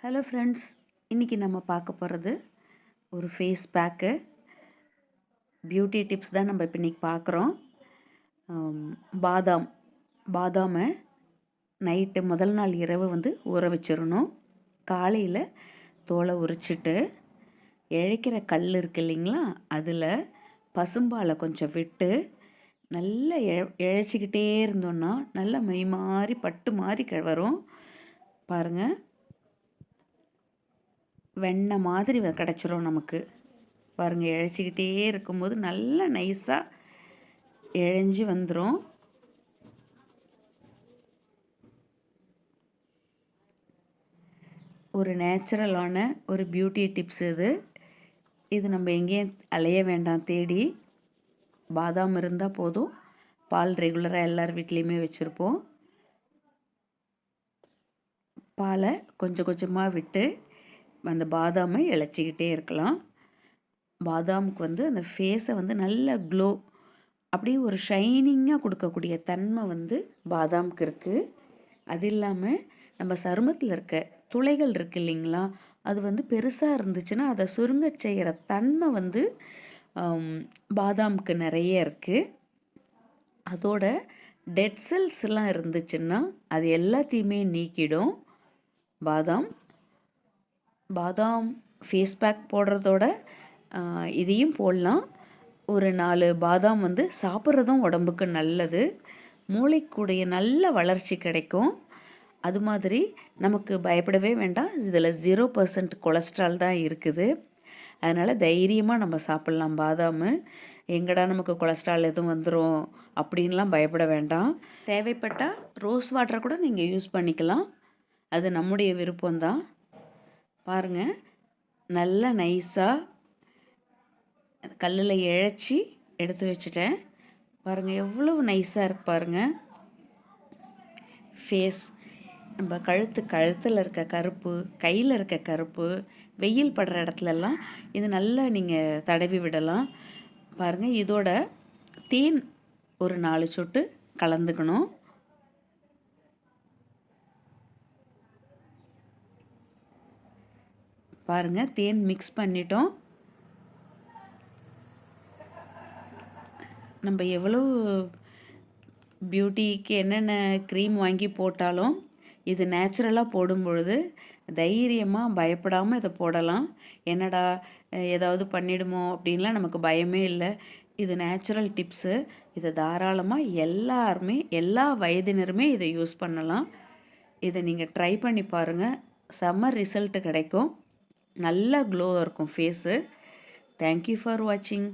Hello friends, இன்றைக்கி நம்ம பார்க்க போகிறது ஒரு ஃபேஸ் பேக்கு பியூட்டி டிப்ஸ் தான் நம்ம இப்போ இன்றைக்கி பார்க்குறோம். பாதாமை நைட்டு முதல் நாள் இரவு ஊற வச்சிடணும். காலையில் தோலை உரிச்சிட்டு இழைக்கிற கல் இருக்கு இல்லைங்களா, அதில் பசும்பாலை கொஞ்சம் விட்டு நல்லா இழைச்சிக்கிட்டே இருந்தோன்னா நல்லா மை மாதிரி பட்டு மாதிரி வரும். பாருங்கள், வெண்ணெய் மாதிரி கிடச்சிரும் நமக்கு. பாருங்கள், இழைச்சிக்கிட்டே இருக்கும்போது நல்லா நைஸாக இழைஞ்சி வந்துடும். ஒரு நேச்சுரலான ஒரு பியூட்டி டிப்ஸ் இது நம்ம எங்கேயும் அலைய வேண்டாம் தேடி. பாதாம் இருந்தால் போதும். பால் ரெகுலராக எல்லார் வீட்லேயுமே வச்சுருப்போம். பாலை கொஞ்சம் கொஞ்சமாக விட்டு அந்த பாதாமை இழைச்சிக்கிட்டே இருக்கலாம். பாதாமுக்கு அந்த ஃபேஸை நல்ல க்ளோ, அப்படியே ஒரு ஷைனிங்காக கொடுக்கக்கூடிய தன்மை பாதாமுக்கு இருக்குது. அது இல்லாமல் நம்ம சருமத்தில் இருக்க துளைகள் இருக்குது இல்லைங்களா, அது பெருசாக இருந்துச்சுன்னா அதை சுருங்க செய்கிற தன்மை பாதாமுக்கு நிறைய இருக்குது. அதோட டெட் செல்ஸ்லாம் இருந்துச்சுன்னா அது எல்லாத்தையுமே நீக்கிடும். பாதாம் ஃபேஸ் பேக் போடுறதோட இதையும் போடலாம். ஒரு 4 பாதாம் சாப்பிட்றதும் உடம்புக்கு நல்லது. மூளைக்குடைய நல்ல வளர்ச்சி கிடைக்கும். அது மாதிரி நமக்கு பயப்படவே வேண்டாம். இதில் 0% கொலஸ்ட்ரால் தான் இருக்குது. அதனால் தைரியமாக நம்ம சாப்பிட்லாம் பாதாம். எங்கடா நமக்கு கொலஸ்ட்ரால் எதுவும் வந்துடும் அப்படின்லாம் பயப்பட வேண்டாம். தேவைப்பட்டால் ரோஸ் வாட்டரை கூட நீங்கள் யூஸ் பண்ணிக்கலாம். அது நம்முடைய விருப்பம்தான். பாருங்கள், நல்லா நைஸாக கல்லில் இழைச்சி எடுத்து வச்சுட்டேன். பாருங்கள் எவ்வளவு நைஸாக இருக்கு பாருங்கள். ஃபேஸ் நம்ம கழுத்தில் இருக்க கருப்பு, கையில் இருக்க கருப்பு, வெயில் படுற இடத்துலலாம் இது நல்லா நீங்கள் தடவி விடலாம். பாருங்கள், இதோட தேன் ஒரு 4 சொட்டு கலந்துக்கணும். பாருங்கள், தேன் மிக்ஸ் பண்ணிட்டோம். நம்ம எவ்வளோ பியூட்டிக்கு என்னென்ன க்ரீம் வாங்கி போட்டாலும் இது நேச்சுரலாக போடும் பொழுது தைரியமாக பயப்படாமல் இதை போடலாம். என்னடா ஏதாவது பண்ணிடுமோ அப்படின்லாம் நமக்கு பயமே இல்லை. இது நேச்சுரல் டிப்ஸு. இதை தாராளமாக எல்லாருமே, எல்லா வயதினருமே இதை யூஸ் பண்ணலாம். இதை நீங்கள் ட்ரை பண்ணி பாருங்கள். செம்ம ரிசல்ட்டு கிடைக்கும். நல்ல க்ளோ இருக்கும் ஃபேஸு. தேங்க்யூ ஃபார் வாட்சிங்.